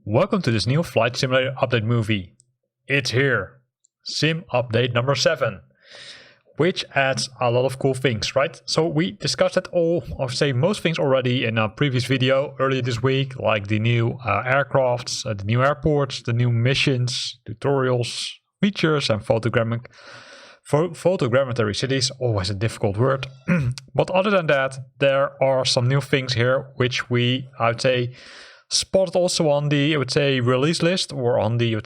Welcome to this new flight simulator update movie. It's here, Sim Update number 7, which adds a lot of cool things, right? So we discussed it all, or say most things already in a previous video earlier this week, like the new aircrafts, the new airports, the new missions, tutorials, features, and photogrammetry cities. Always a difficult word. But other than that, there are some new things here, which we, I would say, spotted also on the, release list, or on the,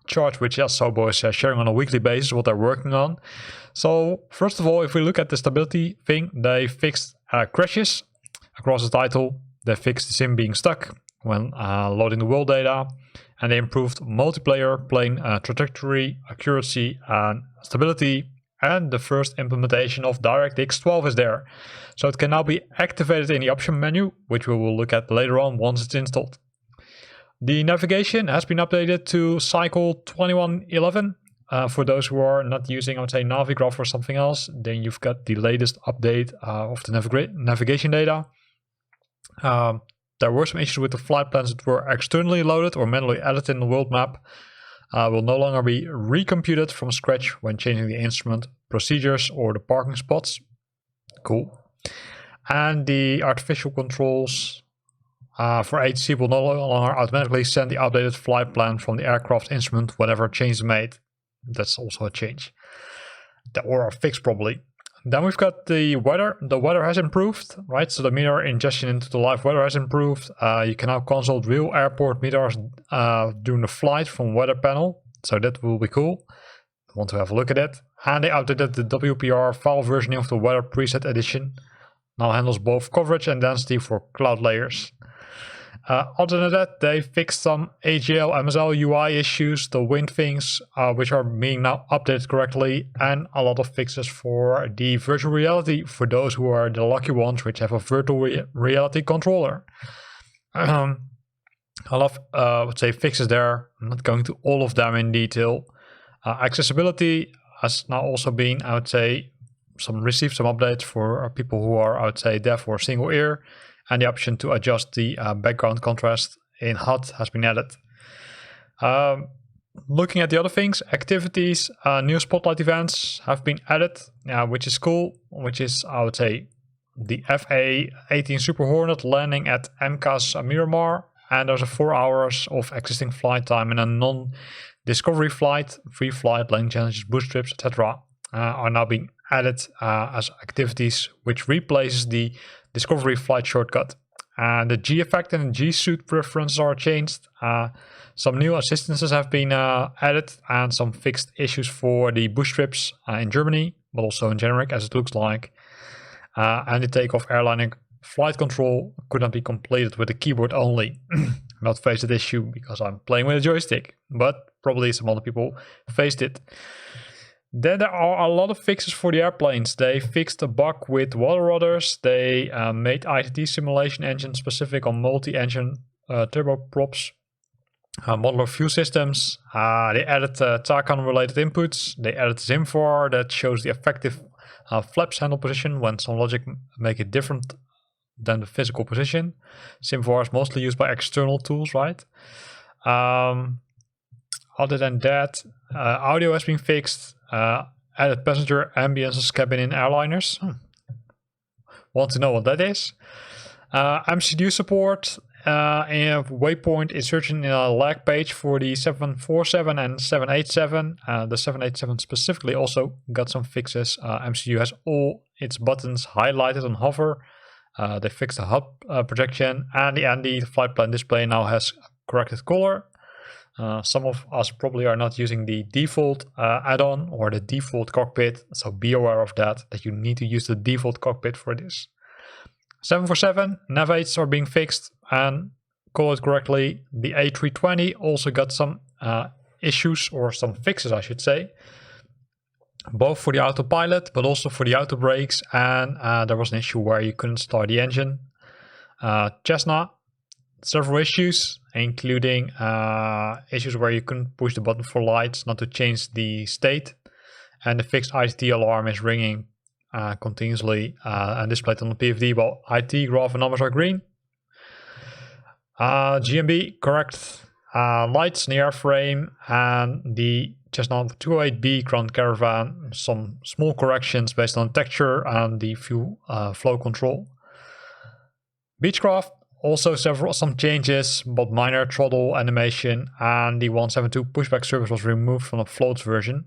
chart which Asobo is sharing on a weekly basis what they're working on. So first of all, if we look at the stability thing, they fixed crashes across the title. They fixed the sim being stuck when loading the world data, and they improved multiplayer plane trajectory, accuracy, and stability. And the first implementation of DirectX 12 is there. So it can now be activated in the option menu, which we will look at later on once it's installed. The navigation has been updated to cycle 2111. For those who are not using, I would say, Navigraph or something else, then you've got the latest update of the navigation data. There were some issues with the flight plans that were externally loaded or manually added in the world map. Will no longer be recomputed from scratch when changing the instrument procedures or the parking spots. Cool. And the artificial controls for ATC will no longer automatically send the updated flight plan from the aircraft instrument whenever a change is made. That's also a change. Or a fix probably. Then we've got the weather. The weather has improved, right? So the meter ingestion into the live weather has improved. You can now consult real airport meters during the flight from weather panel. So that will be cool. I want to have a look at it. And they updated the WPR file versioning of the weather preset edition. Now handles both coverage and density for cloud layers. Other than that, they fixed some AGL, MSL UI issues, the wind things, which are being now updated correctly, and a lot of fixes for the virtual reality for those who are the lucky ones which have a virtual reality controller. A lot of, fixes there. I'm not going to all of them in detail. Accessibility has now also been, received some updates for people who are, deaf or single ear. And the option to adjust the background contrast in HUD has been added. Looking at the other things, activities, new spotlight events have been added, which is cool, which is, the FA-18 Super Hornet landing at MCAS Miramar, and there's a 4 hours of existing flight time and a non-discovery flight, free flight, landing challenges, boost trips, etc. Are now being added as activities, which replaces the discovery flight shortcut. The G effect and the G suit preferences are changed. Some new assistances have been added, and some fixed issues for the boost trips in Germany, but also in generic as it looks like. And the takeoff airlining flight control could not be completed with the keyboard only. Not faced that issue because I'm playing with a joystick, but probably some other people faced it. Then there are a lot of fixes for the airplanes. They fixed a bug with water rudders. They made ITT simulation engine specific on multi-engine turboprops, modular fuel systems. They added TACAN related inputs. They added SimVar that shows the effective flaps handle position when some logic make it different than the physical position. SimVar is mostly used by external tools, right? Other than that, audio has been fixed. Added passenger ambience cabin in airliners. Want to know what that is? MCU support and waypoint insertion in a lag page for the 747 and 787. The 787 specifically also got some fixes. MCU has all its buttons highlighted on hover. They fixed the hub projection, and the flight plan display now has corrected color. Some of us probably are not using the default add-on or the default cockpit, so be aware of that you need to use the default cockpit for this. 747 nav aids are being fixed and colored correctly. The A320 also got some issues, or some fixes I should say, both for the autopilot but also for the auto brakes, and there was an issue where you couldn't start the engine. Cessna, several issues, including issues where you couldn't push the button for lights not to change the state. and the fixed ITT alarm is ringing continuously and displayed on the PFD while IT graph and numbers are green. GMB correct. Lights in the airframe and the Cessna 208B Grand Caravan, some small corrections based on texture and the fuel flow control. Beechcraft, also some changes, but minor throttle animation, and the 172 pushback service was removed from the floats version.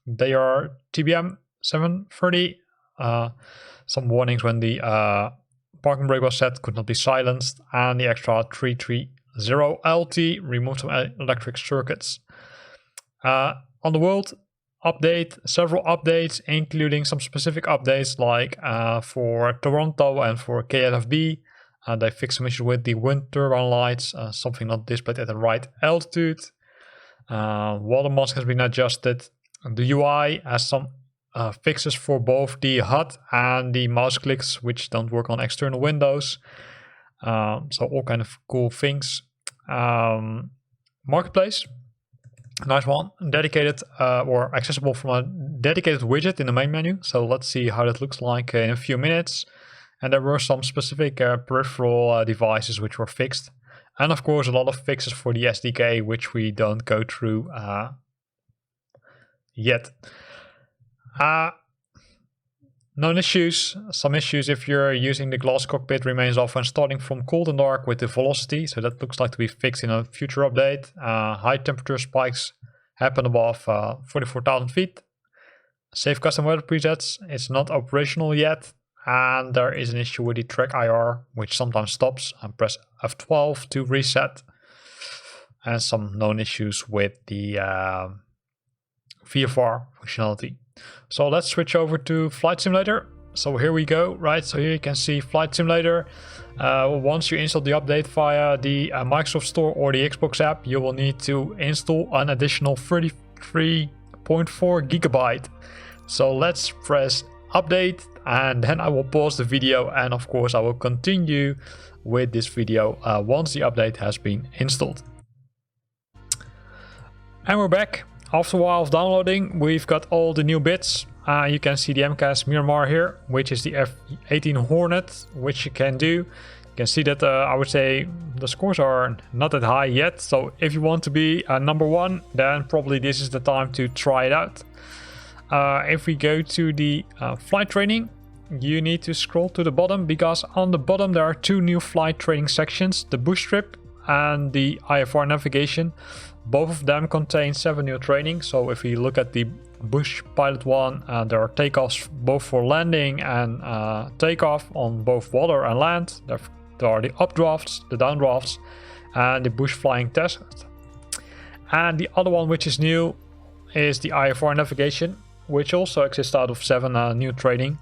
They are TBM 730. Some warnings when the parking brake was set could not be silenced, and the extra 330LT removed some electric circuits. On the world update, several updates, including some specific updates like for Toronto and for KLFB. They fixed some issues with the wind turbine lights, something not displayed at the right altitude. Water mask has been adjusted. The UI has some fixes for both the HUD and the mouse clicks, which don't work on external windows. So all kind of cool things. Marketplace, nice one. Dedicated or accessible from a dedicated widget in the main menu. So let's see how that looks like in a few minutes. And there were some specific peripheral devices which were fixed. And of course a lot of fixes for the SDK, which we don't go through yet. Known issues. Some issues if you're using the glass cockpit remains off when starting from cold and dark with the velocity. So that looks like to be fixed in a future update. High temperature spikes happen above 44,000 feet. Save custom weather presets. It's not operational yet. And there is an issue with the track IR, which sometimes stops, and press F12 to reset. And some known issues with the VFR functionality. So let's switch over to Flight Simulator. So here we go, right? So here you can see Flight Simulator. Once you install the update via the Microsoft Store or the Xbox app, you will need to install an additional 33.4 gigabyte. So let's press update, and then I will pause the video, and of course I will continue with this video once the update has been installed. And we're back. After a while of downloading, we've got all the new bits. You can see the MCAS Miramar here, which is the F-18 Hornet, which you can do. You can see that I would say the scores are not that high yet. So if you want to be number one, then probably this is the time to try it out. If we go to the flight training, you need to scroll to the bottom, because on the bottom there are two new flight training sections, the bush trip and the IFR navigation. Both of them contain 7 new training. So if we look at the bush pilot one, there are takeoffs both for landing and takeoff on both water and land. There are the updrafts, the downdrafts, and the bush flying test. And the other one which is new is the IFR navigation, which also exists out of 7 new trainings.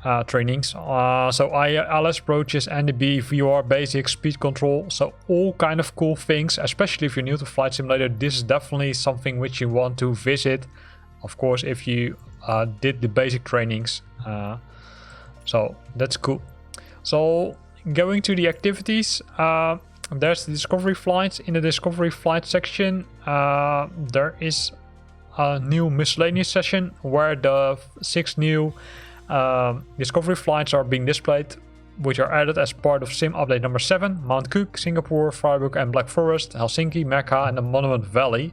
So ILS approaches, NDB, VR, basic, speed control. So all kind of cool things, especially if you're new to Flight Simulator. This is definitely something which you want to visit. Of course, if you did the basic trainings. So that's cool. So going to the activities, there's the discovery flights. In the discovery flight section, there is a new miscellaneous session where the 6 new discovery flights are being displayed, which are added as part of Sim Update number 7. Mount Cook, Singapore, Freiburg and Black Forest, Helsinki, Mecca and the Monument Valley.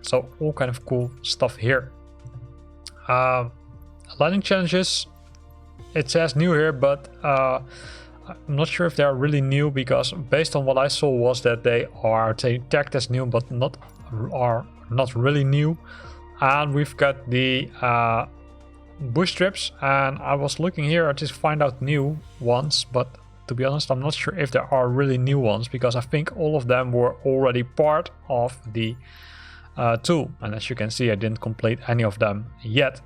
So all kind of cool stuff here. Landing challenges, it says new here, but I'm not sure if they are really new, because based on what I saw was that they are tagged as new, but not really new. And we've got the bush trips, and I was looking here to find out new ones, but to be honest I'm not sure if there are really new ones, because I think all of them were already part of the tool, and as you can see I didn't complete any of them yet.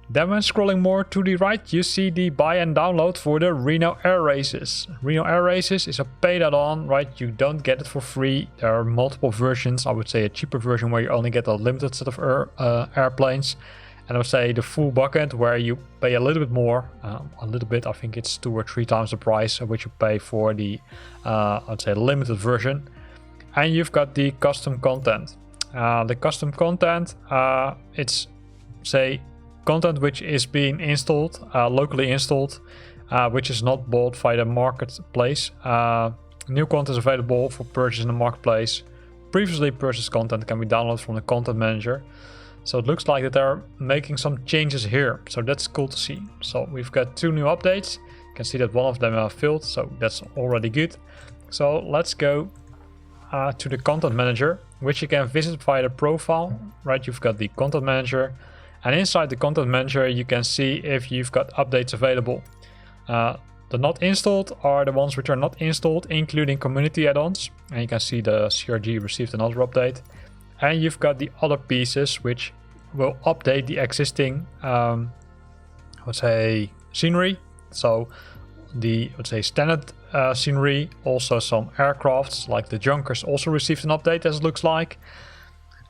Then when scrolling more to the right, you see the buy and download for the Reno Air Races. Reno Air Races is a paid add-on, right? You don't get it for free. There are multiple versions. I would say a cheaper version where you only get a limited set of airplanes. And I would say the full bucket where you pay a little bit more, I think it's 2 or 3 times the price which you pay for the, I'd say limited version. And you've got the custom content. The custom content, it's say content which is being installed, locally installed, which is not bought via the marketplace. New content is available for purchase in the marketplace. Previously purchased content can be downloaded from the content manager. So it looks like that they're making some changes here. So that's cool to see. So we've got 2 new updates. You can see that one of them are filled, so that's already good. So let's go to the content manager, which you can visit via the profile. Right, you've got the content manager, and inside the content manager you can see if you've got updates available. The not installed are the ones which are not installed, including community add-ons, and you can see the CRG received another update. And you've got the other pieces which will update the existing scenery. So the standard scenery, also some aircrafts like the Junkers also received an update, as it looks like.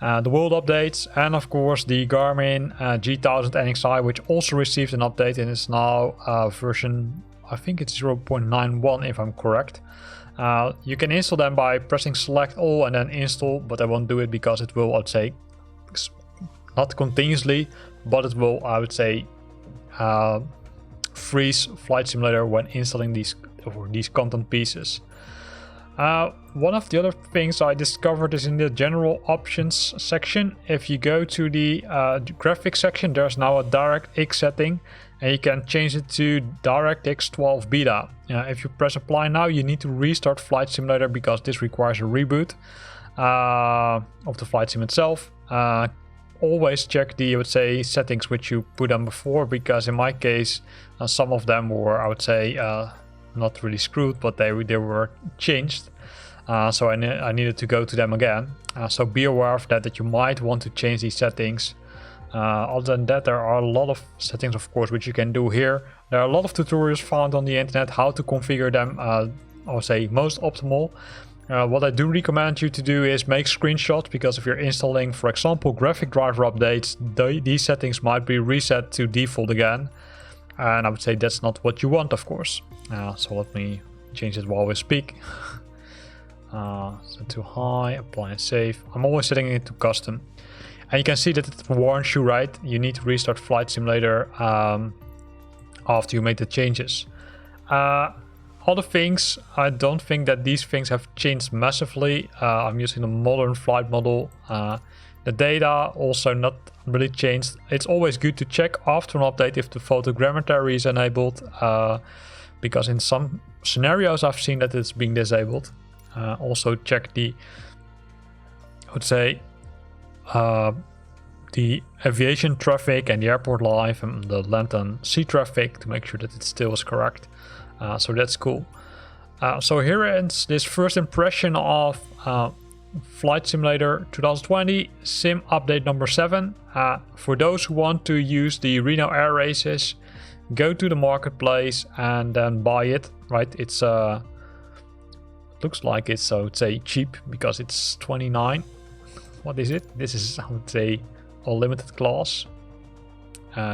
The world updates, and of course the Garmin G1000 NXI, which also received an update and is now version, I think it's 0.91 if I'm correct. You can install them by pressing select all and then install, but I won't do it because it will, I'd say, not continuously, but it will, I would say, freeze Flight Simulator when installing these content pieces. One of the other things I discovered is in the general options section. If you go to the graphics section, there's now a DirectX setting, and you can change it to DirectX 12 beta. If you press apply now, you need to restart Flight Simulator because this requires a reboot of the flight sim itself. Always check the, I would say, settings which you put on before, because in my case some of them were, I would say, not really screwed, but they were changed. So I needed to go to them again. So be aware of that you might want to change these settings. Other than that, there are a lot of settings, of course, which you can do here. There are a lot of tutorials found on the internet how to configure them, I would say, most optimal. What I do recommend you to do is make screenshots, because if you're installing, for example, graphic driver updates, these settings might be reset to default again. And I would say that's not what you want, of course. So let me change it while we speak. Set to high, apply and save. I'm always setting it to custom. And you can see that it warns you, right? You need to restart Flight Simulator after you made the changes. Other things, I don't think that these things have changed massively. I'm using the modern flight model. The data also not really changed. It's always good to check after an update if the photogrammetry is enabled, because in some scenarios I've seen that it's being disabled. Also check the, I would say, the aviation traffic and the airport live and the land and sea traffic to make sure that it still is correct. So that's cool. So here ends this first impression of Flight Simulator 2020 Sim Update number 7. For those who want to use the Reno Air Races, go to the marketplace and then buy it. Right, it's looks like it's, I would say, cheap because it's 29. What is it? This is, I would say, a limited class.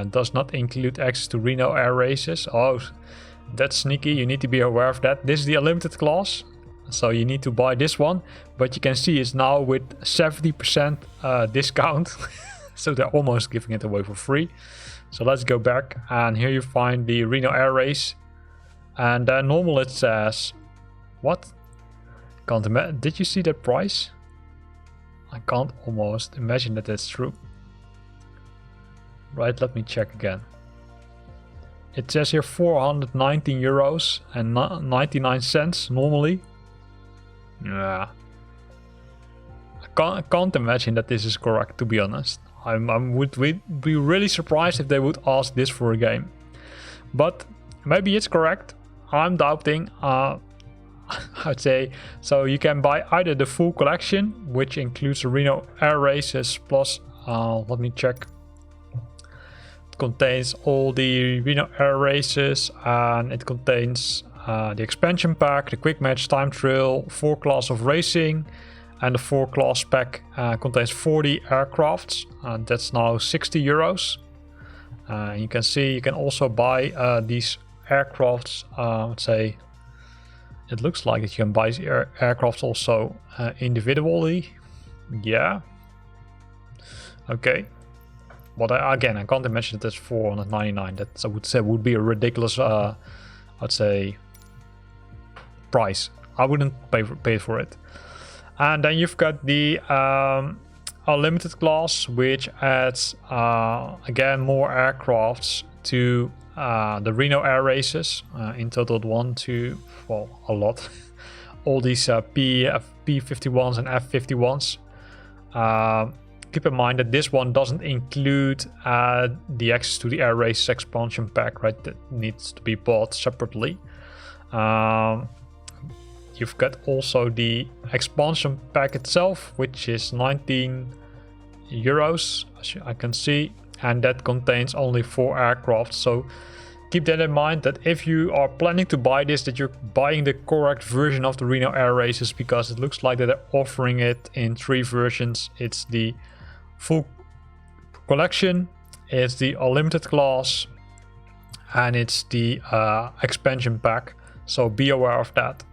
Does not include access to Reno Air Races. Oh, that's sneaky. You need to be aware of that. This is the unlimited class, so you need to buy this one. But you can see it's now with 70% discount. So they're almost giving it away for free. So let's go back, and here you find the Reno Air Race. And normal it says, what? Can't imagine. Did you see that price? I can't almost imagine that that's true. Right, let me check again. It says here 419 euros and 99 cents normally. Yeah. I can't imagine that this is correct, to be honest. I would be really surprised if they would ask this for a game. But maybe it's correct. I'm doubting. I'd say, so you can buy either the full collection, which includes the Reno Air Races plus, let me check. It contains all the Reno Air Races, and it contains the expansion pack, the quick match time trial, 4 class of racing, and the 4 class pack contains 40 aircrafts, and that's now 60 euros. You can see you can also buy these aircrafts, let's say, it looks like that you can buy aircrafts also individually. Yeah, Okay. But again, I can't imagine that's 499. That I would say would be a ridiculous, I'd say, price. I wouldn't pay for it. And then you've got the unlimited class, which adds again more aircrafts to the Reno Air Races. In total, 1, 2, well, a lot. All these P51s and F51s. Keep in mind that this one doesn't include the access to the Air Races expansion pack, right? That needs to be bought separately. You've got also the expansion pack itself, which is 19 euros, as I can see, and that contains only 4 aircraft. So keep that in mind, that if you are planning to buy this, that you're buying the correct version of the Reno Air Races, because it looks like that they're offering it in 3 versions. It's the full collection, it's the unlimited class, and it's the expansion pack. So be aware of that.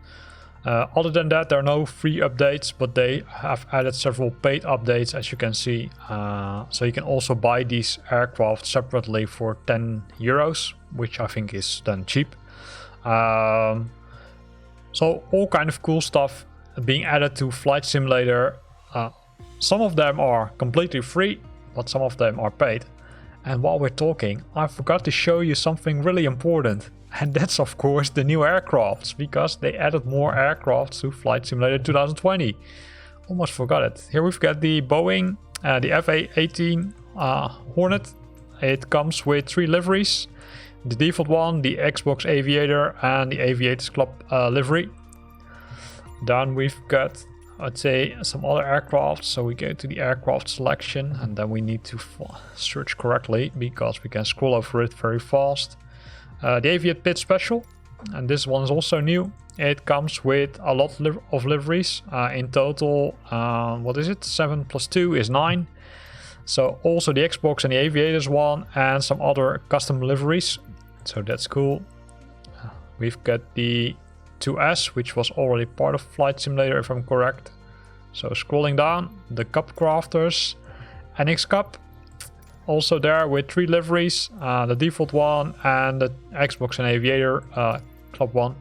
Other than that, there are no free updates, but they have added several paid updates, as you can see. So you can also buy these aircraft separately for 10 euros, which I think is then cheap. So all kind of cool stuff being added to Flight Simulator. Some of them are completely free, but some of them are paid. And while we're talking, I forgot to show you something really important. And that's of course the new aircrafts, because they added more aircrafts to Flight Simulator 2020. Almost forgot it. Here we've got the Boeing, the FA-18 Hornet. It comes with 3 liveries. The default one, the Xbox Aviator, and the Aviators Club livery. Then we've got, I'd say, some other aircraft. So we go to the aircraft selection, and then we need to search correctly, because we can scroll over it very fast. The Aviat Pit Special, and this one is also new. It comes with a lot of liveries. In total, what is it? 7 plus 2 is 9. So also the Xbox and the Aviators one, and some other custom liveries. So that's cool. We've got the 2S, which was already part of Flight Simulator, if I'm correct. So scrolling down, the Cup Crafters, NX Cup. Also there with 3 liveries, the default one and the Xbox and Aviator Club one.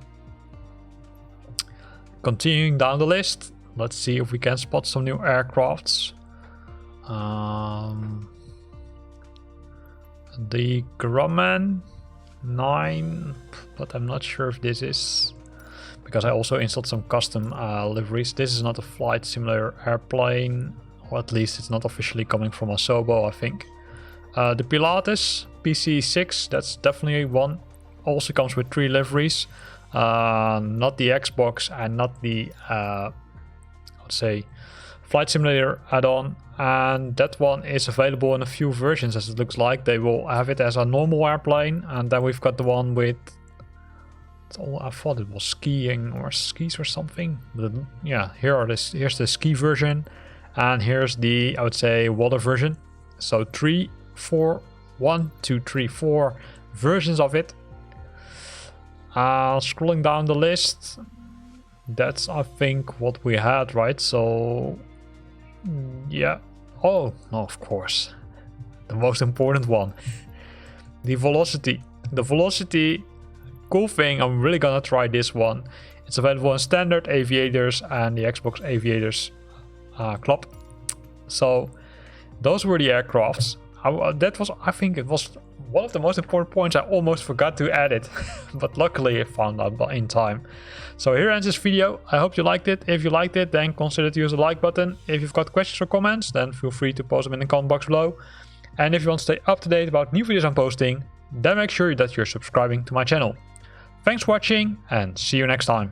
Continuing down the list, let's see if we can spot some new aircrafts. The Grumman 9, but I'm not sure if this is, because I also installed some custom liveries. This is not a Flight Simulator airplane, or at least it's not officially coming from Asobo, I think. The Pilatus PC6, that's definitely one. Also comes with 3 liveries. Not the Xbox and not the, let's say, Flight Simulator add-on. And that one is available in a few versions, as it looks like. They will have it as a normal airplane. And then we've got the one with, I thought it was skiing or skis or something. But yeah, here's the ski version. And here's the, I would say, water version. So 1, 2, 3, 4 versions of it. Scrolling down the list, that's I think what we had, right? So yeah. Oh no, of course, the most important one, the Velocity. The Velocity, cool thing. I'm really gonna try this one. It's available in standard, Aviators, and the Xbox Aviators Club. So those were the aircrafts. I think it was one of the most important points. I almost forgot to add it, but luckily I found out in time. So here ends this video. I hope you liked it. If you liked it, then consider to use the like button. If you've got questions or comments, then feel free to post them in the comment box below. And if you want to stay up to date about new videos I'm posting, then make sure that you're subscribing to my channel. Thanks for watching, and see you next time.